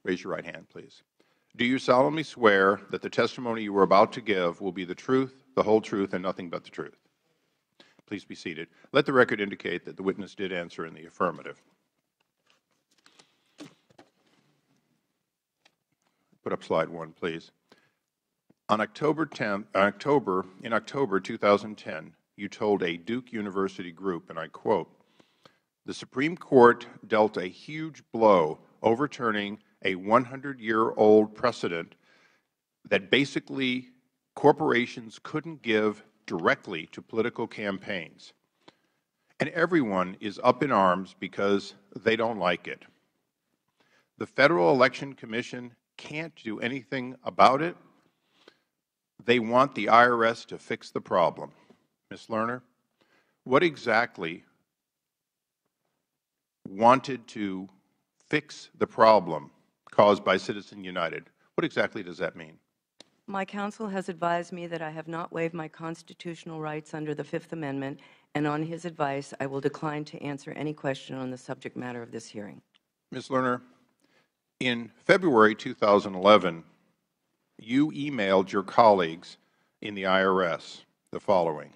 Raise your right hand, please. Do you solemnly swear that the testimony you are about to give will be the truth, the whole truth, and nothing but the truth? Please be seated. Let the record indicate that the witness did answer in the affirmative. Put up slide 1, please. In October 2010, you told a Duke University group, and I quote, "The Supreme Court dealt a huge blow overturning a 100-year-old precedent that basically corporations couldn't give directly to political campaigns. And everyone is up in arms because they don't like it. The Federal Election Commission can't do anything about it. They want the IRS to fix the problem." Ms. Lerner, what exactly wanted to fix the problem caused by Citizens United? What exactly does that mean? My counsel has advised me that I have not waived my constitutional rights under the Fifth Amendment, and on his advice, I will decline to answer any question on the subject matter of this hearing. Ms. Lerner, in February 2011, you emailed your colleagues in the IRS the following: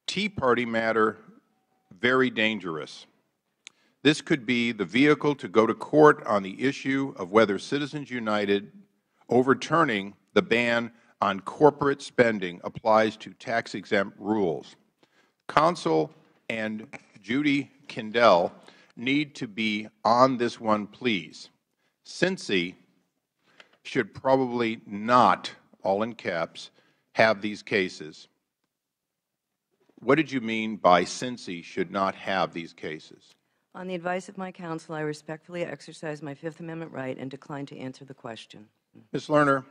Tea Party matter, very dangerous. This could be the vehicle to go to court on the issue of whether Citizens United overturning the ban on corporate spending applies to tax-exempt rules. Counsel and Judy Kindell need to be on this one, please. Cincy should probably not, all in caps, have these cases. What did you mean by Cincy should not have these cases? On the advice of my counsel, I respectfully exercise my Fifth Amendment right and decline to answer the question. Ms. Lerner,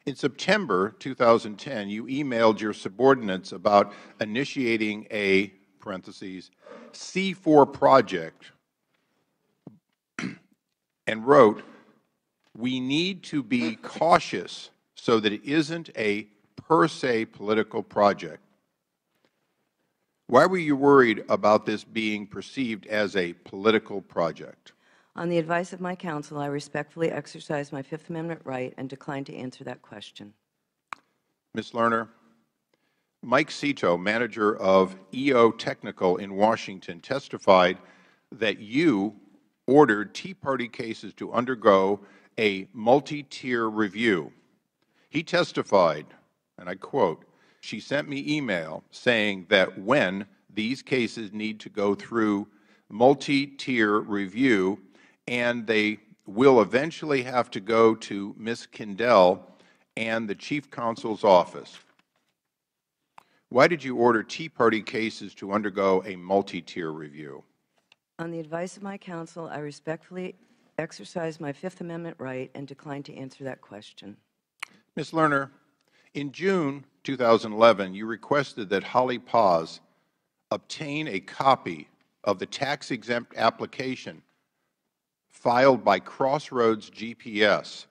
in September 2010, you emailed your subordinates about initiating a, parentheses, C4 project and wrote, "We need to be cautious so that it isn't a per se political project." Why were you worried about this being perceived as a political project? On the advice of my counsel, I respectfully exercise my Fifth Amendment right and decline to answer that question. Ms. Lerner, Mike Cito, manager of EO Technical in Washington, testified that you ordered Tea Party cases to undergo a multi-tier review. He testified, and I quote, "She sent me email saying that when these cases need to go through multi-tier review and they will eventually have to go to Ms. Kindell and the Chief Counsel's office." Why did you order Tea Party cases to undergo a multi-tier review? On the advice of my counsel, I respectfully exercise my Fifth Amendment right and decline to answer that question. Ms. Lerner, in June 2011, you requested that Holly Paz obtain a copy of the tax-exempt application filed by Crossroads GPS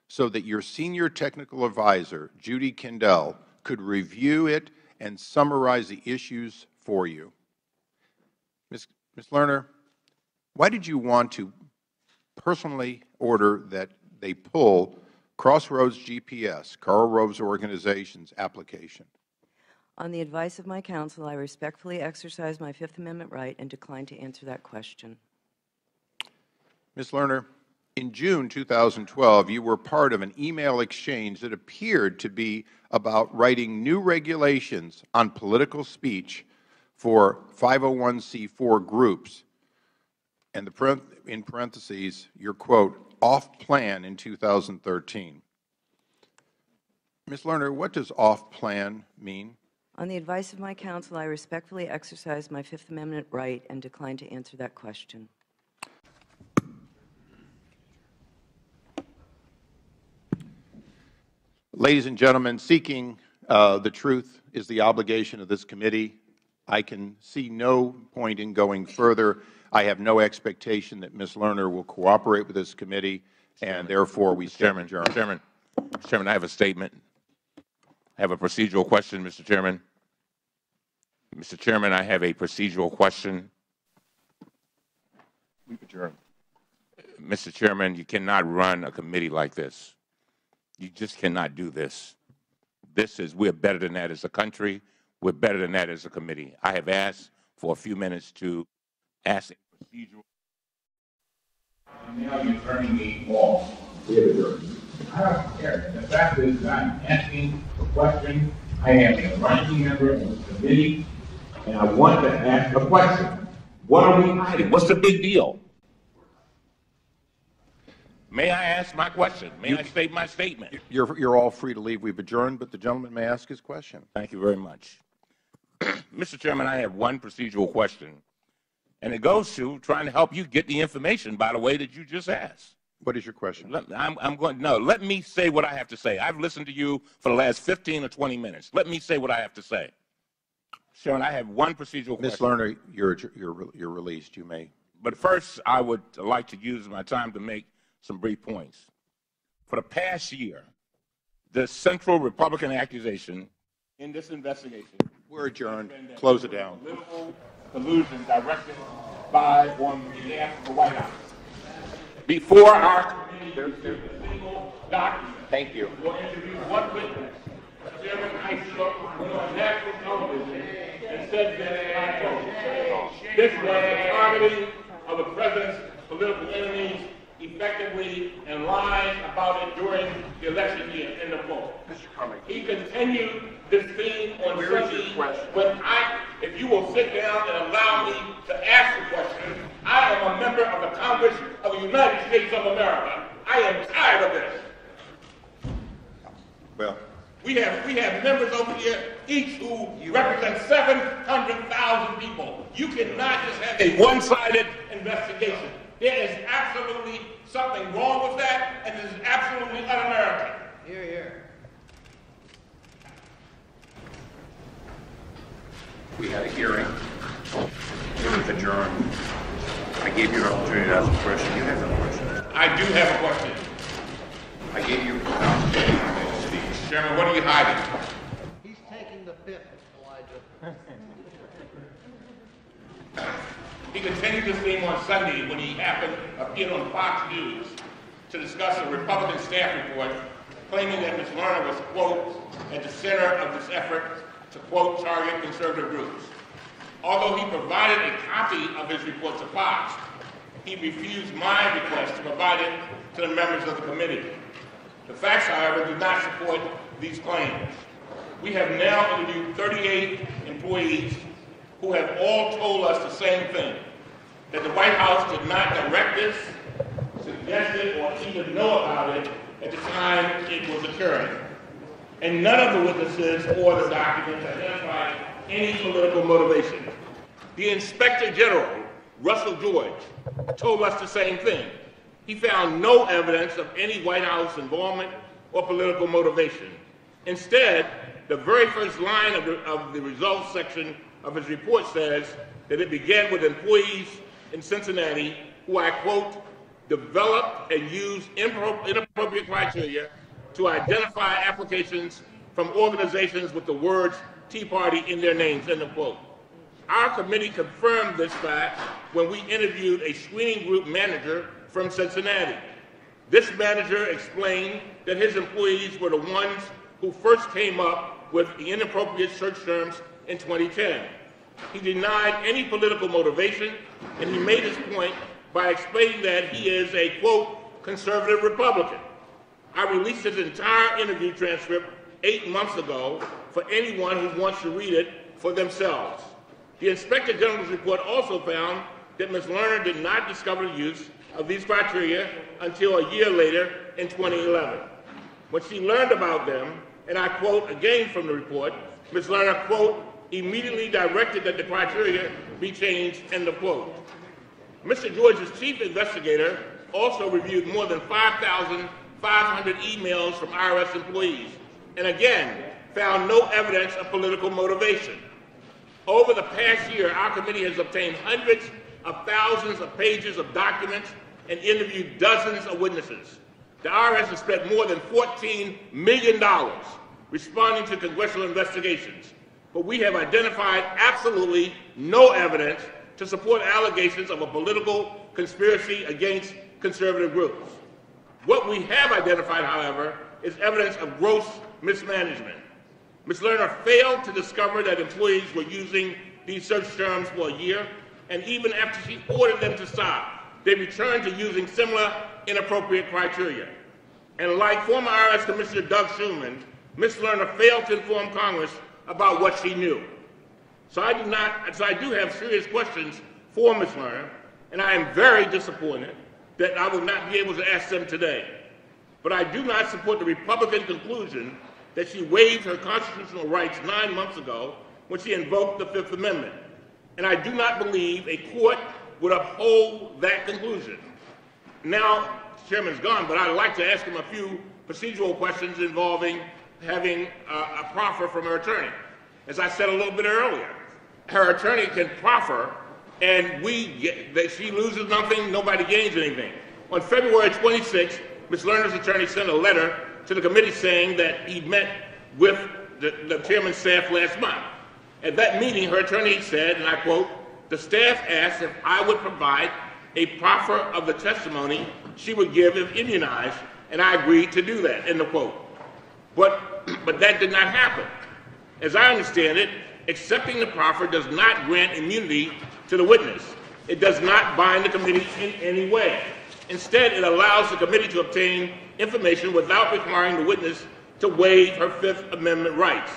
so that your senior technical advisor, Judy Kindell, could review it and summarize the issues for you. Ms. Lerner, why did you want to personally order that they pull Crossroads GPS, Karl Rove's organization's application? On the advice of my counsel, I respectfully exercise my Fifth Amendment right and decline to answer that question. Ms. Lerner, in June 2012, you were part of an email exchange that appeared to be about writing new regulations on political speech for 501c4 groups, and in parentheses, your quote, "off plan" in 2013. Ms. Lerner, what does off plan mean? On the advice of my counsel, I respectfully exercise my Fifth Amendment right and decline to answer that question. Ladies and gentlemen, seeking the truth is the obligation of this committee. I can see no point in going further. I have no expectation that Ms. Lerner will cooperate with this committee, and therefore we stand adjourned. Mr. Chairman, I have a statement. I have a procedural question, Mr. Chairman. Mr. Chairman, I have a procedural question. We've adjourned. Mr. Chairman, you cannot run a committee like this. You just cannot do this. We're better than that as a country. We're better than that as a committee. I have asked for a few minutes to ask procedural. And now you're turning me off. I don't care. The fact is that I'm asking a question. I am a ranking member of the committee, and I want to ask a question. What are we hiding? What's the big deal? May I ask my question? May I state my statement? You're all free to leave. We've adjourned, but the gentleman may ask his question. Thank you very much. Mr. Chairman, I have one procedural question, and it goes to trying to help you get the information, by the way, that you just asked. What is your question? Let me say what I have to say. I've listened to you for the last 15 or 20 minutes. Let me say what I have to say. Sharon, I have one procedural question. Ms. Lerner, you're released. You may. But first, I would like to use my time to make some brief points. For the past year, the central Republican accusation in this investigation. We're adjourned. Close it down. Political collusion directed by, on behalf of the White House. Before our committee, there's a single document. Thank you. We'll interview one witness. Chairman, I spoke on national television and said that, I quote, this was the targeting of the president's political enemies effectively and lied about it during the election year, end of quote. Mr. Cummings. He continued this theme on Sunday when if you will sit down and allow me to ask the question, I am a member of the Congress of the United States of America. I am tired of this. Well, we have members over here, each who represent 700,000 people. You cannot just have a one-sided investigation. There is absolutely something wrong with that, and it is absolutely un-American. Hear, hear. we had a hearing. It was adjourned. I gave you an opportunity to ask a question. You have no question. I do have a question. I gave you an opportunity to speak. Chairman, what are you hiding? He's taking the fifth, Elijah. He continued this theme on Sunday when he happened to appear on Fox News to discuss a Republican staff report claiming that Ms. Lerner was, quote, at the center of this effort to, quote, target conservative groups. Although he provided a copy of his report to Fox, he refused my request to provide it to the members of the committee. The facts, however, do not support these claims. We have now interviewed 38 employees who have all told us the same thing, that the White House did not direct this, suggest it, or even know about it at the time it was occurring. And none of the witnesses or the documents identified any political motivation. The Inspector General, Russell George, told us the same thing. He found no evidence of any White House involvement or political motivation. Instead, the very first line of the results section of his report says that it began with employees in Cincinnati who, I quote, developed and used inappropriate criteria to identify applications from organizations with the words Tea Party in their names, end of quote. Our committee confirmed this fact when we interviewed a screening group manager from Cincinnati. This manager explained that his employees were the ones who first came up with the inappropriate search terms in 2010. He denied any political motivation, and he made his point by explaining that he is a, quote, conservative Republican. I released his entire interview transcript 8 months ago for anyone who wants to read it for themselves. The Inspector General's report also found that Ms. Lerner did not discover the use of these criteria until a year later in 2011. When she learned about them, and I quote again from the report, Ms. Lerner, quote, immediately directed that the criteria be changed, end of quote. Mr. George's chief investigator also reviewed more than 5,500 emails from IRS employees, and again, found no evidence of political motivation. Over the past year, our committee has obtained hundreds of thousands of pages of documents and interviewed dozens of witnesses. The IRS has spent more than $14 million responding to congressional investigations, but we have identified absolutely no evidence to support allegations of a political conspiracy against conservative groups. What we have identified, however, is evidence of gross mismanagement. Ms. Lerner failed to discover that employees were using these search terms for a year, and even after she ordered them to stop, they returned to using similar inappropriate criteria. And like former IRS Commissioner Doug Schuman, Ms. Lerner failed to inform Congress about what she knew. So I do have serious questions for Ms. Lerner, and I am very disappointed that I will not be able to ask them today. But I do not support the Republican conclusion that she waived her constitutional rights 9 months ago when she invoked the Fifth Amendment. And I do not believe a court would uphold that conclusion. Now, the chairman's gone, but I'd like to ask him a few procedural questions involving having a proffer from her attorney. As I said a little bit earlier, her attorney can proffer, and she loses nothing, nobody gains anything. On February 26th, Ms. Lerner's attorney sent a letter to the committee saying that he met with the chairman's staff last month. At that meeting, her attorney said, and I quote, "The staff asked if I would provide a proffer of the testimony she would give if immunized, and I agreed to do that," end of quote. But that did not happen. As I understand it, accepting the proffer does not grant immunity to the witness. It does not bind the committee in any way. Instead, it allows the committee to obtain information without requiring the witness to waive her Fifth Amendment rights.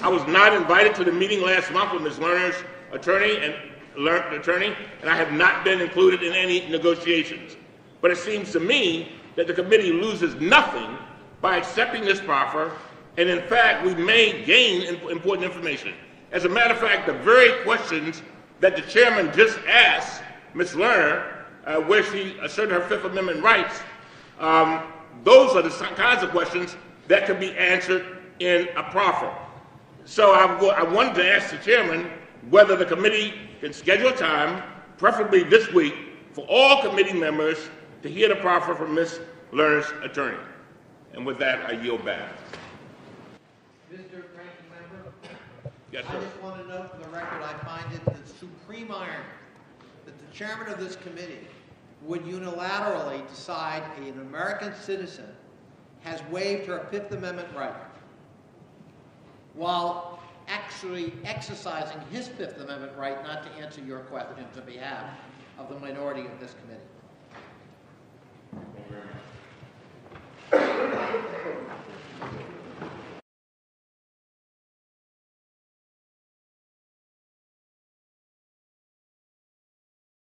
I was not invited to the meeting last month with Ms. Lerner's attorney, and I have not been included in any negotiations. But it seems to me that the committee loses nothing by accepting this proffer, and in fact, we may gain important information. As a matter of fact, the very questions that the chairman just asked Ms. Lerner, where she asserted her Fifth Amendment rights, those are the kinds of questions that could be answered in a proffer. So I wanted to ask the chairman whether the committee can schedule a time, preferably this week, for all committee members to hear the proffer from Ms. Lerner's attorney. And with that, I yield back. Mr. Ranking Member? Yes, I sir. just want to note for the record, I find it the supreme irony that the chairman of this committee would unilaterally decide an American citizen has waived her Fifth Amendment right while actually exercising his Fifth Amendment right not to answer your questions on behalf of the minority of this committee.